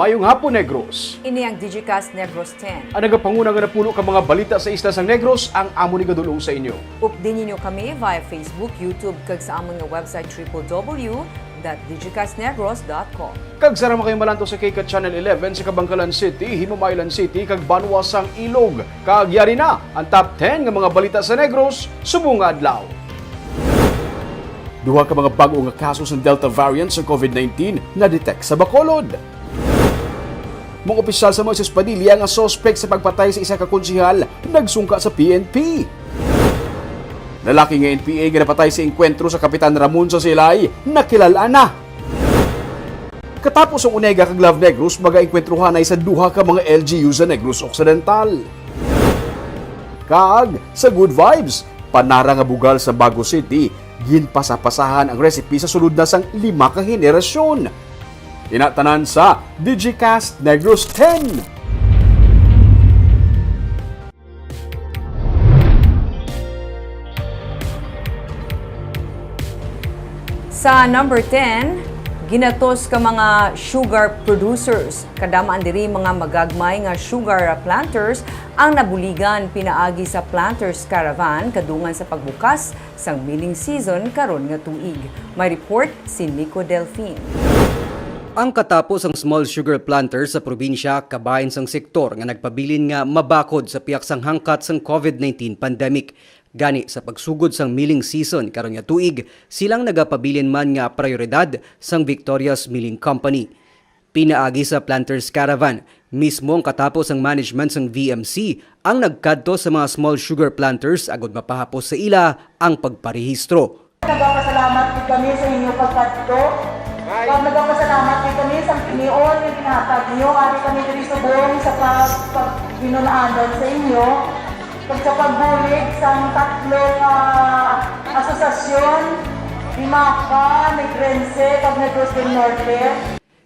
Mayong hapon, Negros. Ini ang Digicast Negros 10. Ang nagapanguna nga napuno ka mga balita sa isla sang Negros ang amo ni gadulong sa inyo. Updin niyo kami via Facebook, YouTube, kag sa amon nga website www.digicastnegros.com. Kag sarama kayo malanto sa Kika Channel 11 sa Kabangkalan City, Himamaylan City, kag Banwa sang Ilog. Kag yari na ang top 10 nga mga balita sa Negros subong nga adlaw. Duha ka mga bago nga kaso ng Delta variant sa COVID-19 na detect sa Bacolod. Mga opisyal sa Moises Padilla nga suspect sa pagpatay sa isa ka konsehal nagsungka sa PNP. Lalaki nga NPA nga napatay sa engkwentro sa Kapitan Ramon sa Silay nakilala na. Katapos ang unega kag Love Negros mag-engkwentrohan ay sa duha ka mga LGU sa Negros Occidental. Kag sa Good Vibes, panara nga bugal sa Bago City, ginpasapasahan ang recipe sa sulod na sang 5 ka henerasyon. Tinatanan sa Digicast Negros 10. Sa number 10, ginatos ka mga sugar producers. Kadamaan diri mga magagmay nga sugar planters ang nabuligan pinaagi sa Planters Caravan kadungan sa pagbukas sang milling season karon nga tuig. May report si Nico Delfin. Ang katapos ang small sugar planters sa probinsya kabahin sang sektor nga nagpabilin nga mabakod sa piyak sang hangkat sang COVID-19 pandemic. Gani sa pagsugod sang milling season karon nga tuig, silang nagapabilin man nga prioridad sang Victoria's Milling Company. Pinaagi sa Planters Caravan, mismo ang katapos ang management sang VMC ang nagkadto sa mga small sugar planters agud mapahapos sa ila ang pagparehistro. Nagpapasalamat kami sa inyo pagkadto. Nagpapasalamat kami sa pinion yung pinatag niyo. Ari kami diri sa buong sa pagginunaanan sa inyo. Pag sa pagbulig sa tatlong asosasyon, Himaka, Negrense, kag Negros del Norte.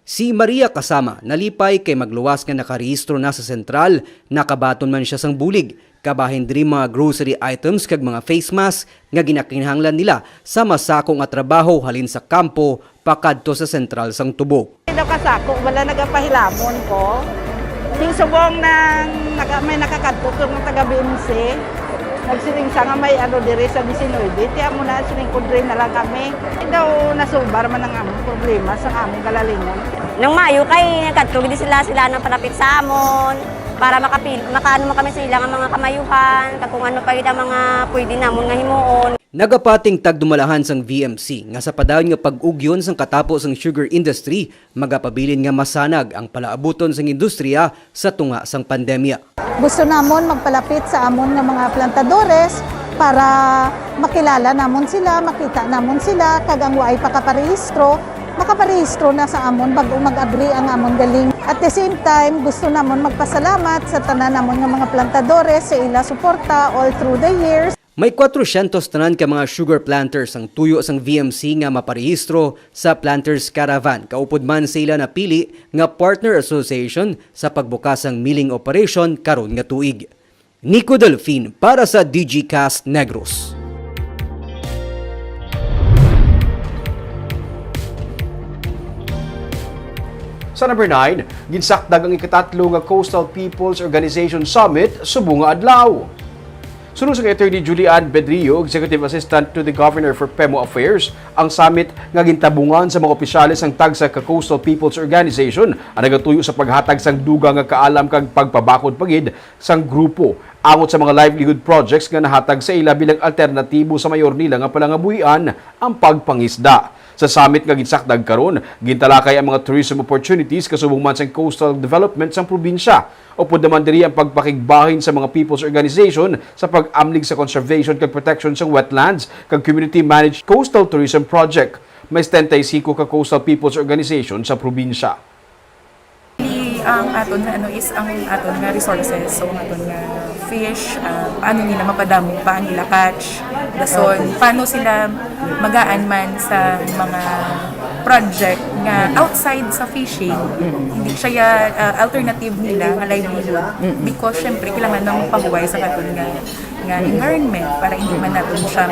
Si Maria kasama, nalipay kay magluwas nga nakarehistro na sa sentral, nakabaton man siya sang bulig. Kabahin diri mga grocery items kag mga face mask nga ginakinahanglan nila sa masakong at trabaho halin sa kampo pakadto sa sentral sang Tubo. Kasako, wala nagapahilamon ko. Ting subong nang may nakakadto ng taga-BMC. Nagsiling sa nga may diri sa 19. Tiya mo na siling kudre na lang kami. Daw nasubar man ang among problema sa among kalalingon. Nung Mayo kay nagkadto sila nang palapit sa amon para makaano man kami sa ilang mga kamayuhan kag kung ano pa ita mga pwede namon nga himuon. Nagapating tagdumalahan sang VMC nga sa padayon nga pag-ugyon sang katapos sang sugar industry, magapabilin nga masanag ang palaabuton sang industriya sa tunga sang pandemya. Gusto namon magpalapit sa amon nga mga plantadores para makilala namon sila, makita namon sila, kag ang waay pakaparehistro, makaparehistro na sa amon bago mag-agree ang amon galing. At the same time, gusto namon magpasalamat sa tanan namon nga mga plantadores sa ila suporta all through the years. May 400 tanan ka mga sugar planters ang tuyo sang VMC nga maparehistro sa Planters Caravan. Kaupod man sa ila napili nga partner association sa pagbukas ng milling operation karon nga tuig. Nico Delfin para sa Digicast Negros. Sa number 9, ginsakdag ang ikatatlo nga Coastal People's Organization Summit subong nga adlaw. Sunod sa Attorney Julian Bedrillo, Executive Assistant to the Governor for PEMO Affairs, ang summit nga gintabungan sa mga opisyalis ang tagsa ka Coastal People's Organization ang nagatuyo sa paghatag sang duga nga kaalam kag pagpabakod pagid sang grupo angot sa mga livelihood projects nga nahatag sa ila bilang alternatibo sa mayor nila nga palangabuhian ang pagpangisda. Sa summit nga ginsakdag karon, gintalakay ang mga tourism opportunities kasubong man sa coastal development sa probinsya. Upod naman diri ang pagpakigbahin sa mga people's organization sa pag-amlig sa conservation kag protection sa wetlands kag community managed coastal tourism project. May 75 ka coastal people's organization sa probinsya. Ang aton nga is ang aton nga resources, so ang aton nga fish, paano nila mapadamo, paano nila catch, dason, paano sila magaan man sa mga project nga outside sa fishing, hindi siya alternative nila nga livelihood because syempre kailangan nang pabuhay sa katon nga environment para hindi man natin siya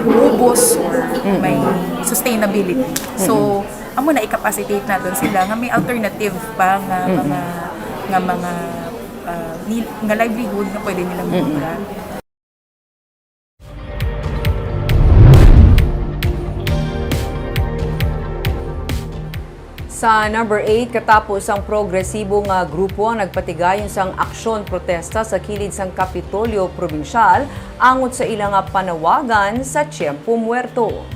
ubos or may sustainability. So amo na i-capacitate naton sila nga may alternative pa nga mga nga livelihood na pwede nilang muna. Sa number 8, katapos ang progresibo nga grupo ang nagpatigayon sang aksyon protesta sa kilid sang Kapitolyo Probinsyal angot sa ilang nga panawagan sa Tiempo Muerto.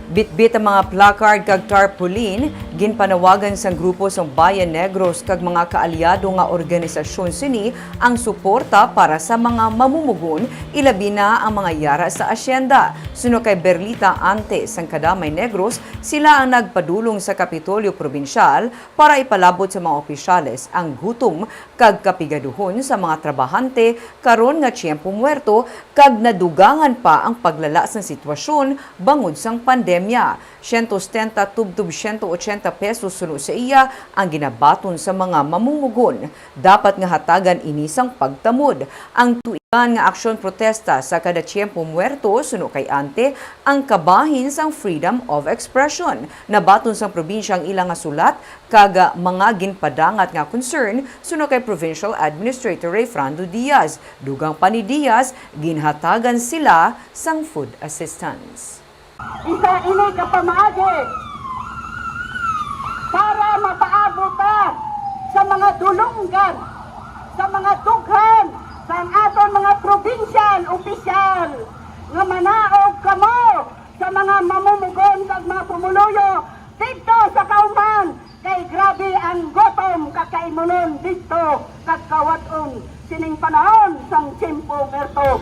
Bitbit ang mga placard kag tarpaulin, ginpanawagan sang grupo sang Bayan Negros kag mga kaalyado nga organisasyon sini ang suporta para sa mga mamumugon, ilabi na ang mga yara sa asyenda. Suno kay Berlita Ante sang Kadamay Negros, sila ang nagpadulong sa Kapitolyo Probinsyal para ipalabot sa mga opisyales ang gutom kag kapigaduhon sa mga trabahante karon nga Tiempo Muerto kag nadugangan pa ang paglala sa sitwasyon bangod sang pandemya. 170 tubtub 180 pesos suno sa iya ang ginabaton sa mga mamumugon. Dapat nga hatagan inisang pagtamod. Ang tuigan nga aksyon protesta sa kada Tiempo Muerto suno kay Ante ang kabahin sang freedom of expression. Nabaton sang probinsya ang ilang nga sulat kag mga ginpadangat nga concern suno kay Provincial Administrator Rayfrando Diaz. Dugang pa ni Diaz, ginhatagan sila sang food assistance. Isa ini ka pamaagi para mapaabot sa mga dulunggan, sa mga dughan, sa aton mga provincial opisyal nga manaog kamo sa mga mamumugon kag mga pumuluyo dito sa kauman kay grabe ang gutom kakaimunon dito kag kawaton sining panahon sang Tiempo Muerto.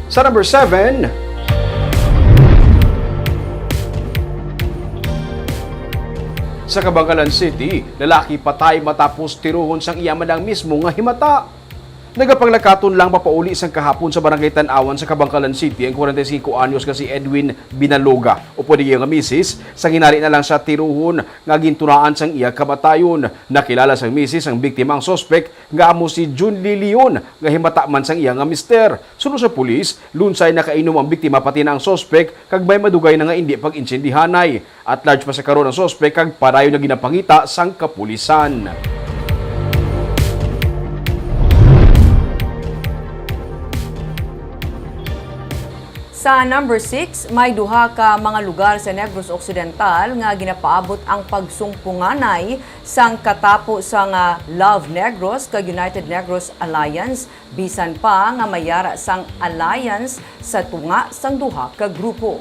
Sa number 7, sa Cabangalan City, lalaki patay matapos tiruhon sang iyaman ang mismo nga himata. Nagapanglakaton lang papauli sang kahapon sa Barangay Tanawan sa Cabangalan City ang 45 anyos nga si Edwin Binaloga o pwede nga misis sa ginari na lang sa tiruhon nga gintunaan sang iya kamatayon. Nakilala sang misis ang biktima ang sospek nga amo si Jun Lilion nga himata man sang iya nga mister. Sunod sa pulis, lunsay nakainom ang biktima pati na ang sospek kag may madugay na nga hindi pag-insendihanay. At large pa sa karon ang sospek kag padayon na ginapangita sang kapulisan. Sa number 6, may duha ka mga lugar sa Negros Occidental nga ginapaabot ang pagsungpunganay sang katapo sa nga Love Negros kag United Negros Alliance bisan pa nga mayara sang alliance sa tunga sang duha ka grupo.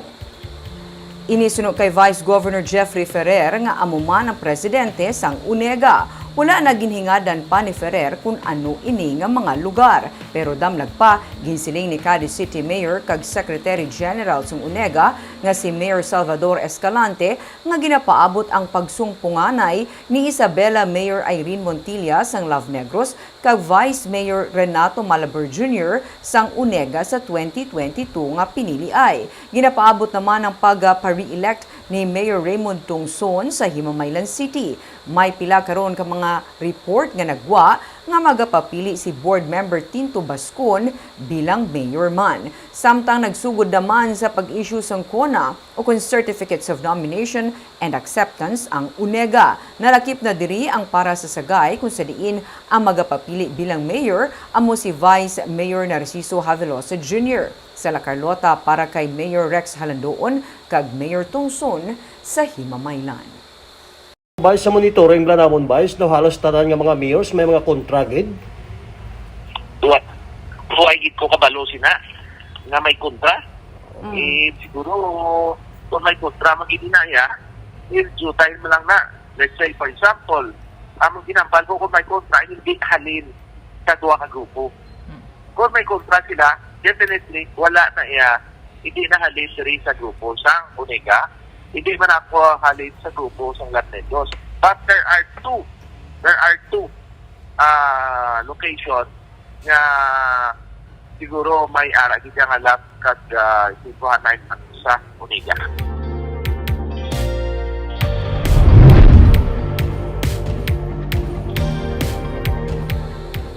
Inisunod kay Vice Governor Jeffrey Ferrer nga amuman ang presidente sang UNEGA. Wala na ginhingadan pa ni Ferrer kung ano ini nga mga lugar. Pero damlag pa, ginsiling ni Cadiz City Mayor kag Secretary General sang UNEGA nga si Mayor Salvador Escalante nga ginapaabot ang pagsungpunganay ni Isabela Mayor Irene Montilla sang Love Negros kag Vice Mayor Renato Malaber Jr. sang UNEGA sa 2022 nga piniliay. Ginapaabot naman ang pag-re-elect ni Mayor Raymond Tungson sa Himamaylan City. May pila karon ka mga report nga nagwa nga magapapili si board member Tinto Bascon bilang mayor man. Samtang nagsugod naman sa pag-issue sang CONA o kung Certificates of Nomination and Acceptance ang UNEGA. Nalakip na diri ang para sa sagay kung sa diin ang magapapili bilang mayor amo si Vice Mayor Narciso Havelosa Jr. sa La Carlota para kay Mayor Rex Halandoon kag Mayor Tungson sa Himamaylan. Base sa monitoring ba namon base no halos tanan nga mga mayors may mga kontragid. Tuway gid ko kabalo sina nga may kontra. Siguro kung may kontra magidinaya, due time lang na. Let's say for example, among ginampal ko kung may kontra hindi halin sa duha ka grupo. Kung may kontra sila, definitely wala na hindi na halin diri sa grupo sang UNEGA. Hindi man ako halin sa grupo sa Love Negros. But there are two location nga siguro may ara gid nga Love kag Sibuhanan sa UNEGA.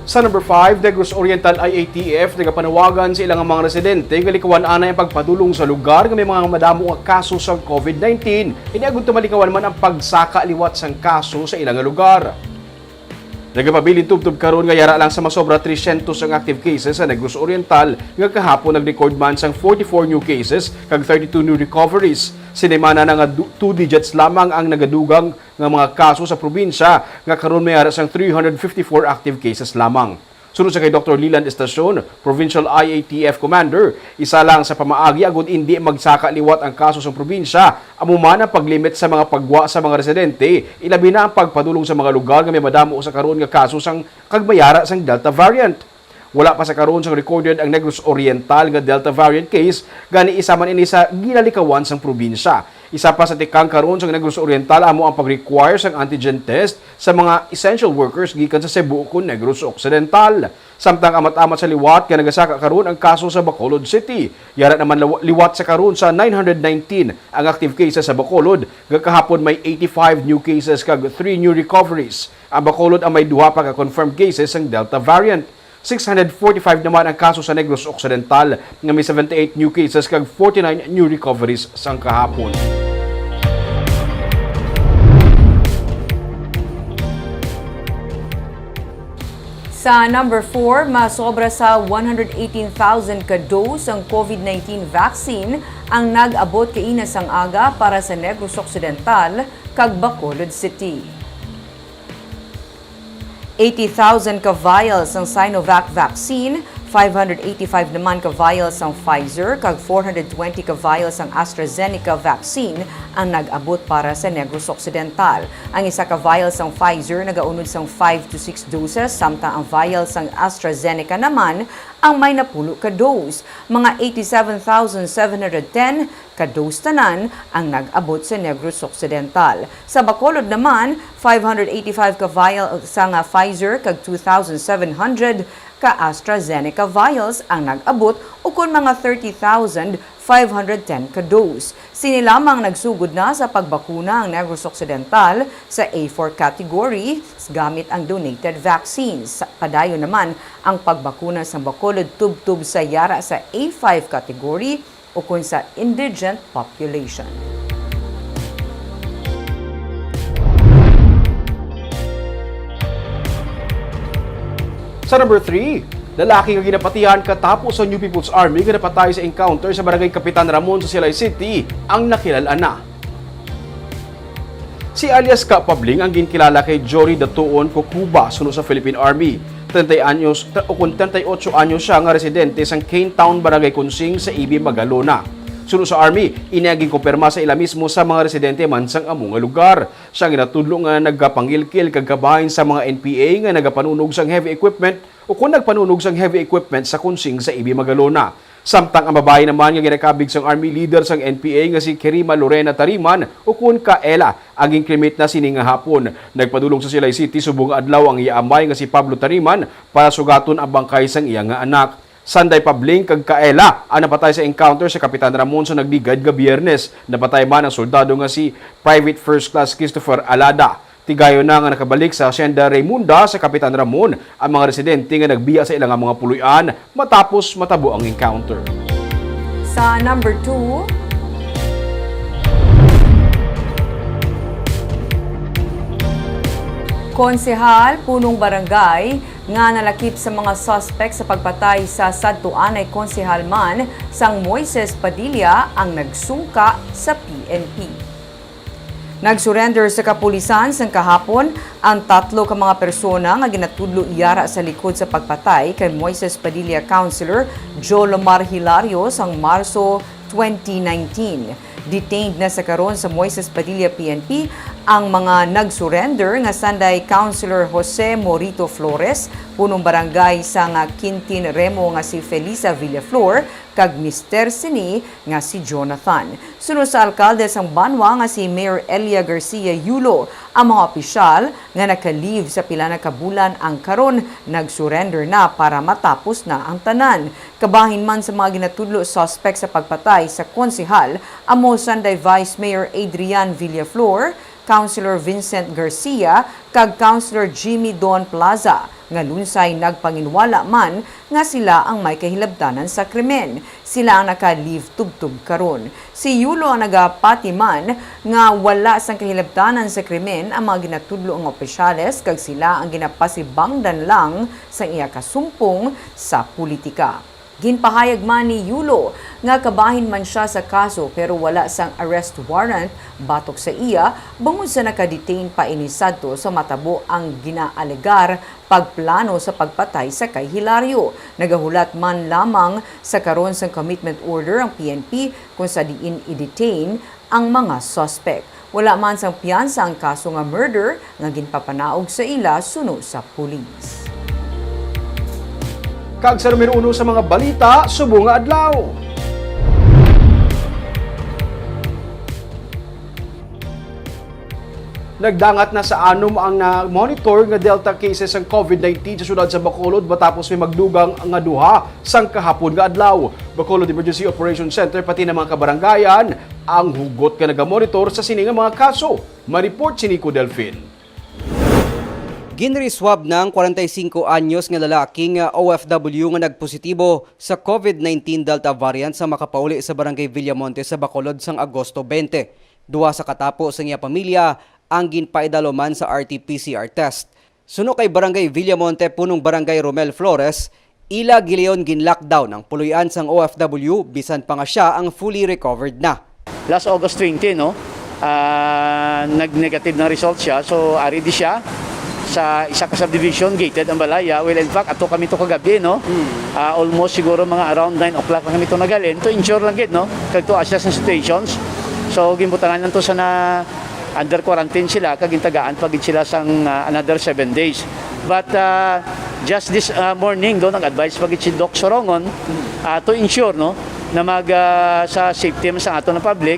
Sa number 5, Negros Oriental IATF nagapanawagan sa ilang mga residente nga likawan anay ang pagpadulong sa lugar nga may mga madamo nga kaso sa COVID-19. Iniagod tumalikawan man ang pagsaka liwat sang kaso sa ilang lugar. Nagapabilin tubtub karon nga yara lang sa masobra 300 ang active cases sa Negros Oriental nga kahapon nag-record man sang 44 new cases kag 32 new recoveries. Sinemana na nga 2 digits lamang ang nagadugang nga mga kaso sa probinsya nga karon may yara sang 354 active cases lamang. Sunod sa kay Dr. Leland Estacion, Provincial IATF Commander, isa lang sa pamaagi agud hindi magsaka liwat ang kaso sa probinsya, amuman ang paglimit sa mga pagwa sa mga residente, ilabi na ang pagpadulong sa mga lugar nga may madamo sa karon nga kaso sang kagbayara sang Delta variant. Wala pa sa karon sang recorded ang Negros Oriental nga Delta variant case, gani isa man ini sa ginalikawan sang probinsya. Isa pa sa tikang karon sa Negros Oriental amo ang pag-require sang antigen test sa mga essential workers gikan sa Cebu ug Negros Occidental. Samtang amat-amat sa liwat nga nagasaka karon ang kaso sa Bacolod City. Yara naman liwat sa karon sa 919 ang active cases sa Bacolod. Kahapon may 85 new cases kag 3 new recoveries. Ang Bacolod ang may duha pa ka confirmed cases ng Delta variant. 645 naman ang kaso sa Negros Occidental nga may 78 new cases kag 49 new recoveries sang kahapon. Sa number 4, masobra sa 118,000 ka dose ang COVID-19 vaccine ang nag-abot kaina sang aga para sa Negros Occidental kag Bacolod City. 80,000 ka vials ang Sinovac vaccine, 585 naman ka vials ang Pfizer, kag 420 ka vials ang AstraZeneca vaccine ang nag-abot para sa Negros Occidental. Ang isa ka vials ang Pfizer nagaunod sang 5 to 6 doses, samtang ang vials ang AstraZeneca naman ang may napulo ka dose. Mga 87,710 ka dose tanan ang nag-abot sa Negros Occidental. Sa Bacolod naman, 585 ka vials sa Pfizer kag 2,700 ka AstraZeneca vials ang nag-abot o kun mga 30,510 ka dose. Sinilamang nagsugod na sa pagbakuna ang Negros Occidental sa A4 category gamit ang donated vaccines. Padayon naman ang pagbakuna sa Bacolod tubtub sa yara sa A5 category o kun sa indigent population. Sa number 3, lalaki nga ginapatihan katapos sa New People's Army nga napatay sa encounter sa Barangay Kapitan Ramon sa Silay City ang nakilala na. Si alias Kapabling ang ginkilala kay Jory Datuon Kukuba sunod sa Philippine Army. 38 anyos siya nga residente sa Cane Town, Barangay Kunsing sa Ibi, Magalona. Sunod sa Army, iniaging kumpirma sa ila mismo sa mga residente man sang among nga lugar. Siya ginatudlo nga nagapangilkil kagabahin sa mga NPA nga nagapanunog sang heavy equipment o kung nagpanunog sang heavy equipment sa Kunsing sa Ibi, Magalona. Samtang ang babae naman nga ginakabig sang Army leader sang NPA nga si Kerima Lorena Tariman o kun Kaela ang incremate na sini nga hapon. Nagpadulong sa Silay City subong adlaw ang iamay nga si Pablo Tariman para sugaton ang bangkay sang iya nga anak. Sanday Pabling kag Kaela ang napatay sa encounter sa Kapitan Ramon sa nagligad nga Biyernes. Napatay man ang soldado nga si Private First Class Christopher Alada. Tigayo na nga nakabalik sa Hacienda Raymunda sa Kapitan Ramon ang mga residente nga nagbiya sa ilang mga puluyan matapos matabo ang encounter. Sa number 2, Konsehal, punong barangay, nga nalakip sa mga suspect sa pagpatay sa sadtuanay konsehal man sang Moises Padilla ang nagsungka sa PNP. Nagsurrender sa kapulisan sang kahapon ang 3 ka mga persona nga ginatudlo iyara sa likod sa pagpatay kay Moises Padilla Councilor Jolomar Hilario sang Marso 2019. Detained na sa karon sa Moises Padilla PNP ang mga nagsurrender nga sanday Councilor Jose Morito Flores, punong barangay sa nga Quintin Remo nga si Felisa Villaflor, kag Mr. Sini nga si Jonathan. Sunod sa alkalde sang Banwa nga si Mayor Elia Garcia Yulo, ang mga opisyal nga naka-leave sa pila na kabulan ang karon nag-surrender na para matapos na ang tanan. Kabahin man sa mga ginatudlo suspect sa pagpatay sa konsehal, amo sanday Vice Mayor Adrian Villaflor, Councilor Vincent Garcia kag Councilor Jimmy Don Plaza nga lunsay nagpanginwala man nga sila ang may kahilabtanan sa krimen. Sila ang naka-leave tubtub karon. Si Yulo ang nagapati man nga wala sang kahilabtanan sa krimen ang mga ginatudlo ang opisyales kag sila ang ginapasibangdan lang sa iya kasumpong sa politika. Ginpahayag man ni Yulo nga kabahin man siya sa kaso pero wala sang arrest warrant batok sa iya bangod sa nakadetain pa ini sadto sa matabo ang ginaalegar pagplano sa pagpatay sa kay Hilario. Nagahulat man lamang sa karon sang commitment order ang PNP kung sa diin i-detain ang mga suspect. Wala man sang piyansa ang kaso nga murder nga ginpapanaog sa ila suno sa pulis. Kag sa numero 1 sa mga balita, subong nga adlaw. Nagdangat na sa anom ang monitor nga Delta cases ng COVID-19 sa syudad sa Bacolod matapos may magdugang nga duha sang kahapon nga adlaw. Bacolod Emergency Operations Center pati na mga kabarangayan ang hugot nga nagamonitor sa sini nga mga kaso. Ma-report si Nico Delfin. Ginreswab ng 45 anyos nga lalaking OFW nga nagpositibo sa COVID-19 Delta variant sa makapauli sa Barangay Villamonte sa Bacolod sang Agosto 20. Duwa sa katapo sa iya pamilya ang ginpaidalo man sa RT-PCR test. Suno kay Barangay Villamonte punong Barangay Romel Flores, ila gileon gin-lockdown ang puluyan sang OFW bisan pa nga siya ang fully recovered na. Last August 20, no? Nag-negative na result siya. So, ari di siya sa isa ka subdivision, gated ang balaya. Well, in fact, ato kami to kagabi, no? Almost siguro mga around 9 o'clock na kami to nagalin. To ensure lang gid, no? Kag to assess ng situations. So, gimbutangan lang to sa na under quarantine sila, kag intagaan pagid sila sang another 7 days. But just this morning, do nag-advise pagid si Doc Sorongon to ensure, no? Na sa safety sa ato ng public,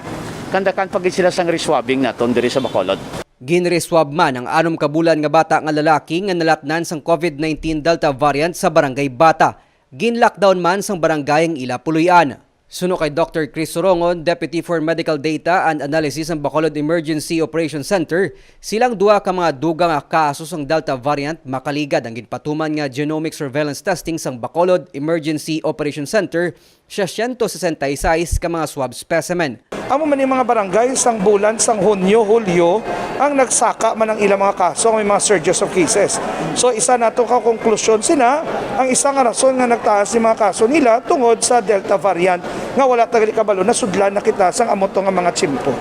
kandakan pagid sila sang reswabbing naton diri sa Bacolod. Ginreswab man ang 6 kabulan nga bata nga lalaki nga nalatnan sang COVID-19 Delta variant sa Barangay Bata. Gin-lockdown man sang barangay ang ila puluyan. Suno kay Dr. Chris Sorongon, Deputy for Medical Data and Analysis ng Bacolod Emergency Operations Center, silang duha ka mga dugang kaso sang Delta variant makaligad ang ginpatuman nga genomic surveillance testing sang Bacolod Emergency Operations Center sa 166 ka mga swab specimen. Amo man yung mga barangay sang bulan sang Hunyo, Hulyo ang nagsaka man ang ilang mga kaso, may mga surges of cases. So isa nato ka konklusyon sila, ang isa nga rason nga nagtaas ni mga kaso nila tungod sa Delta variant nga wala tagali kabalo na sudlan na kita sang amoto nga mga tsimpo.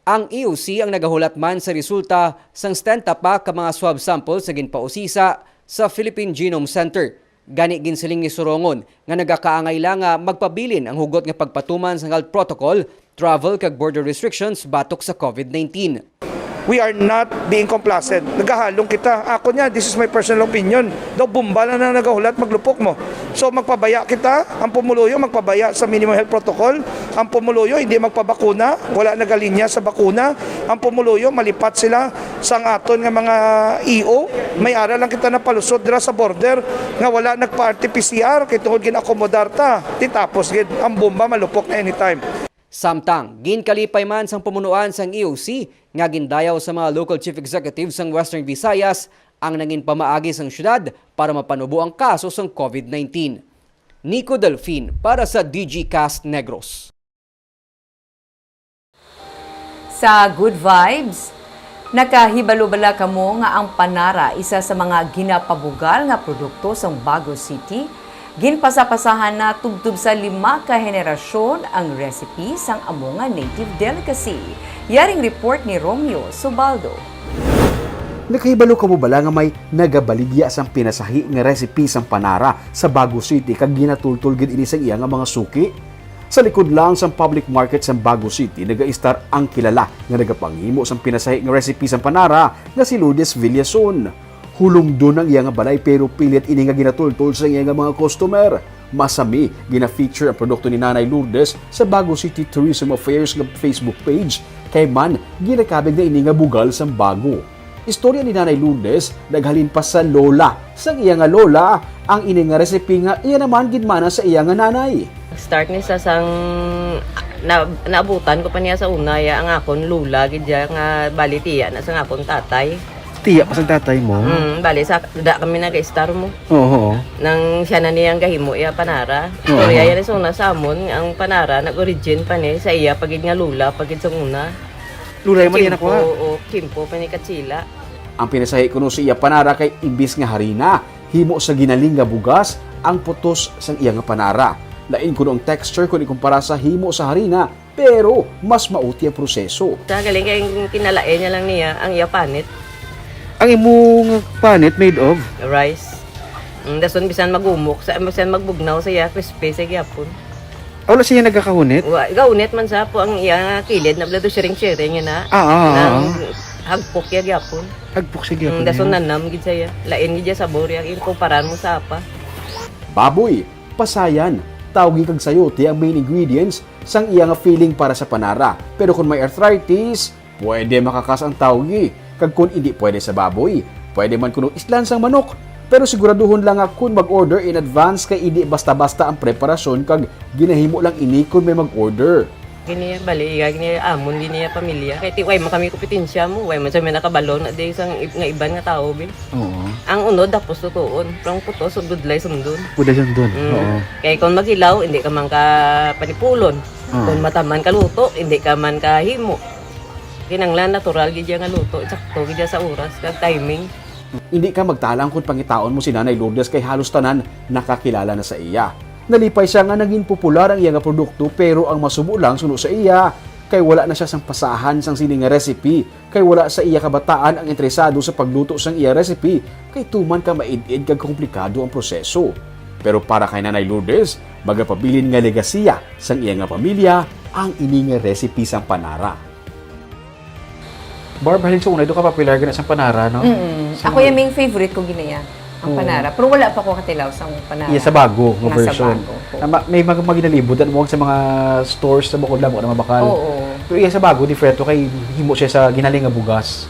Ang EOC ang nagahulat man sa resulta sang 70 pa ka mga swab samples sa ginpausisa sa Philippine Genome Center. Gani ginsiling ni Sorongon nga nagakaangay lang nga magpabilin ang hugot nga pagpatuman sa health protocol, travel kag border restrictions batok sa COVID-19. We are not being complacent. Nagahalong kita. Ako niya, this is my personal opinion. Daw bumba na nagahulat, maglupok mo. So magpabaya kita, ang pumuluyo magpabaya sa minimum health protocol. Ang pumuluyo hindi magpabakuna, wala nagalinya sa bakuna. Ang pumuluyo malipat sila sang aton nga mga EO. May ara lang kita na palusod dira sa border nga wala nagpa-RT PCR kay tungod ginakomodar ta. Titapos gid ang bomba malupok na anytime. Samtang, ginkalipay man sang pamunuan sang EOC nga gindayaw sa mga local chief executives sang Western Visayas ang nangin pamaagi sang syudad para mapanubo ang kaso sang COVID-19. Nico Delfin para sa DGCast Negros. Sa Good Vibes, nakahibalo-bala kamo nga ang panara isa sa mga ginapabugal nga produkto sa Bago City. Ginpasapasahan na tubtub sa 5 ka henerasyon ang recipe sang amo nga native delicacy. Yaring report ni Romeo Subaldo. Nakahibalo ka mo bala nga may nagabaligya sang pinasahi nga recipe sang panara sa Bago City kag ginatultol gid ini sa iya nga mga suki. Sa likod lang sang public market sa Bago City, nag-istar ang kilala nga nagapanghimo sang pinasahi nga recipe sang panara nga si Lourdes Villason. Hulong doon ang iya nga balay pero pilit ini nga ginatultol sa iya nga mga customer. Masami, gina-feature ang produkto ni Nanay Lourdes sa Bago City Tourism Affairs nga Facebook page. Kay man, ginakabig na ini nga bugal sa Bago. Istorya ni Nanay Lourdes, naghalin pa sa lola. Sa iya nga lola, ang ini nga recipe nga iya naman gidmana sa iya nga nanay. Start ni sa sang naabutan ko pa niya sa una, ya ang akon lula, gidya nga bali tiya na sa akon tatay. Tiya pa sa tatay mo? Bali, da kami nag-star mo. Oo. Nang siya na niyang gahimo, iya panara. So, iya yan una sa amon, ang panara, nag-origin pa ni, sa iya, pagid nga lula, pagid sa una. Lulay man yan ako ha. Oo, Kimpo, pa ni Katsila. Ang pinasahi ko no sa iya panara kay imbis nga harina, himo sa ginaling nga bugas, ang putos sa iya nga panara. Lain ko ang texture kung ikumpara sa himo sa harina, pero mas mauti ang proseso. Sa galing kay kinalain niya lang niya, ang iya panit, Ang imong panit made of? rice. Dason bisan magumok, bisan magbugnaw sa iya, crispy sa gyapon. Wala siya nagkakahunit? Gaunit man sa po ang iya kilid, na blado sharing-sharing yun na. Nang hagpok ya gyapon. Hagpok siya gyapon. Dason nanam gid saya. Lain gid sabor ya kumparan mo sa apa. Baboy, pasayan, tawgi kag sayote ang main ingredients sang iya nga feeling para sa panara. Pero kung may arthritis, pwede makakas ang tawgi. Kag kung hindi pwede sa baboy, pwede man kuno islan sang manok. Pero siguraduhon lang nga kung mag-order in advance kay hindi basta-basta ang preparasyon kag ginahimo lang ini kung may mag-order. Gini bali, gini amon gini pamilya. Kay ti way man kami kompetensya mo, way man sa may nakabalo na di sang nga iban nga tao bil. Oo. Ang unod tapos tutuon, prang puto sundudlay sundon. Pwede yan doon. Oo. Kay kung magilaw, hindi ka man ka panipulon. Kung mataman ka luto, hindi ka man ka himo. Kinanglan natural gid nga luto, sakto gid sa oras kag timing. Hindi ka magtalang kung pangitaon mo si Nanay Lourdes kay halos tanan nakakilala na sa iya. Nalipay siya nga naging popular ang iya nga produkto pero ang masubo lang suno sa iya. Kay wala na siya sang pasahan sang sining nga recipe. Kay wala sa iya kabataan ang interesado sa pagluto sang iya recipe. Kay tuman ka maid-id kag komplikado ang proseso. Pero para kay Nanay Lourdes, magapabilin nga legasiya sang iya nga pamilya ang ini nga recipe sang panara. Barb, halin sa una, doon ka popular ganun sa panara, no? Ako yung main favorite ko ginaya, ang panara. Pero wala pa ko katilaw sa panara. Iya, sa bago nga Nga version. sa bago, oo. May mga maginalibutan mo sa mga stores sa Bukod lang, na mabakal. Oo. Pero iya sa bago, different to kay himo siya sa ginaling nga bugas.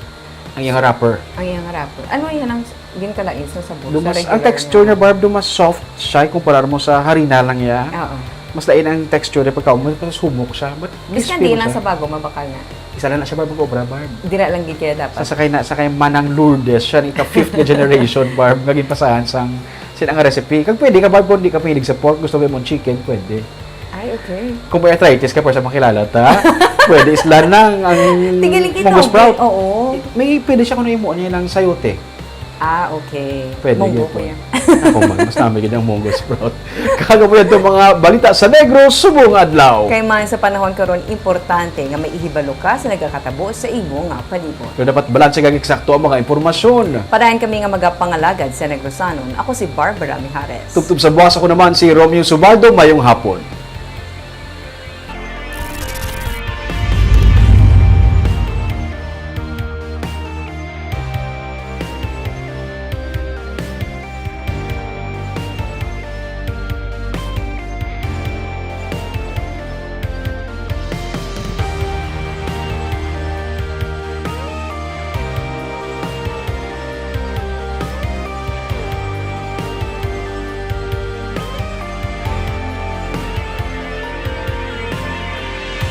Ang iyang wrapper. Ang iyang harapon. Ano yan ang ginkalais sa sabor? Dumas, Sa regular ang texture na Barb, dumas soft siya kumpara mo sa harina lang ya. Oo. Mas lain ang texture na pagka mas humok siya. But Kasi hindi lang sa bago, mabakal na. Isa lang na siya Barb mag-obra, Barb. Dira lang gid kaya dapat. Sakay Manang Lourdes, siya ni ka-5th na generation, Barb, naging pasahan sang sin ang recipe. Kag pwede ka, Barb, kung hindi ka pilig sa pork, gusto mo chicken, pwede. Ay, okay. Kung may arthritis ka, para sa makilala ta, pwede isla nang ang Tigilig kita. munggo sprout. Oo. May pwede siya kung imo niya ng sayote. Ah, okay. Pwede Munggo yun. ko yan. Ako man, mas namin ang munggo sprout. Kagawa po yan itong mga balita sa Negros, subong adlaw. Kay man sa panahon karon importante nga may ihibalo ka sa nagakatabo sa imo nga palibot. Pero dapat balanse kang eksakto ang mga impormasyon. Padayon kami nga magapangalagad sa Negrosanon. Ako si Barbara Mijares. Tugtog sa buwas ako naman si Romeo Subaldo, mayong hapon.